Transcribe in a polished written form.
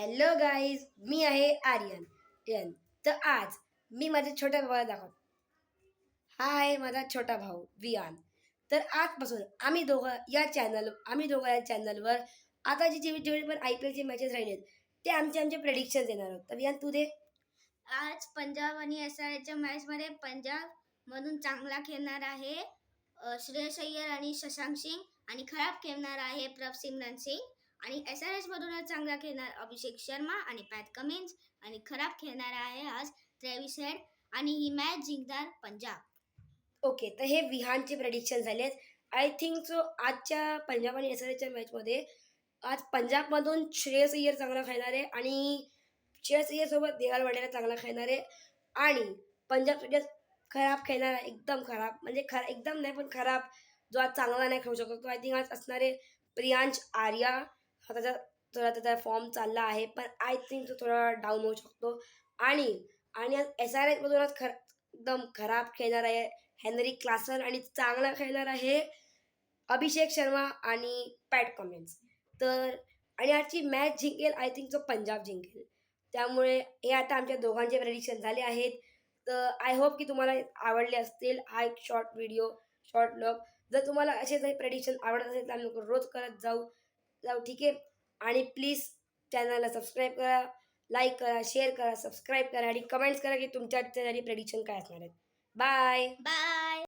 Hello guys, मी आहे आर्यन. तर आज मी माझ्या छोट्या भावाला दाखवतो. हा आहे माझा छोटा भाऊ वियान. तर आजपासून आम्ही दोघं या चॅनलवर आता जेवढे पण IPLचे मॅचेस राहिलेत ते आमचे प्रेडिक्शन्स देणार आहोत. तर वियान तू दे. आज पंजाब आणि SRHच्या मॅचमध्ये पंजाब मधून चांगला खेळणार आहे श्रेयस अय्यर आणि शशांक सिंग, आणि खराब खेळणार आहे प्रभसिमरन सिंग. आणि SRH मधूनच चांगला खेळणार अभिषेक शर्मा आणि पॅट कमिन्स, आणि खराब खेळणार आहे आज ट्रेव्हिस हेड, आणि ही मॅच जिंकणार पंजाब. ओके, तर हे विहानचे प्रेडिक्शन झालेत. आय थिंक सो आजच्या पंजाब आणि SRHच्या मॅचमध्ये आज पंजाबमधून श्रेयस अय्यर चांगला खेळणार आहे आणि श्रेयस अय्यरसोबत देहाल वाडेला चांगला खेळणार आहे. आणि पंजाब खराब खेळणार आहे, एकदम खराब, म्हणजे एकदम नाही पण खराब, जो आज चांगला नाही खेळू शकतो. तो आय थिंक आज असणारे प्रियांश आर्या. हा त्याचा फॉर्म चालला आहे, पण आय थिंक तो थोडा डाऊन होऊ शकतो. आणि आज SRH मधून एकदम खराब खेळणार आहे हेनरी क्लासन, आणि चांगला खेळणार आहे अभिषेक शर्मा आणि पॅट कमिन्स. तर आणि आजची मॅच जिंकेल आय थिंक तो पंजाब जिंकेल. त्यामुळे हे आता आमच्या दोघांचे प्रेडिक्शन झाले आहेत. तर आय होप की तुम्हाला आवडले असतील हा एक शॉर्ट ब्लॉग. जर तुम्हाला असे काही प्रेडिक्शन आवडत असेल तर आम्ही रोज करत जाऊ, ठीक आहे. आणि प्लीज चॅनलला सबस्क्राईब करा, लाईक करा, शेअर करा, सबस्क्राईब करा आणि कमेंट्स करा की तुमच्या प्रेडिक्शन काय असणार आहेत. बाय.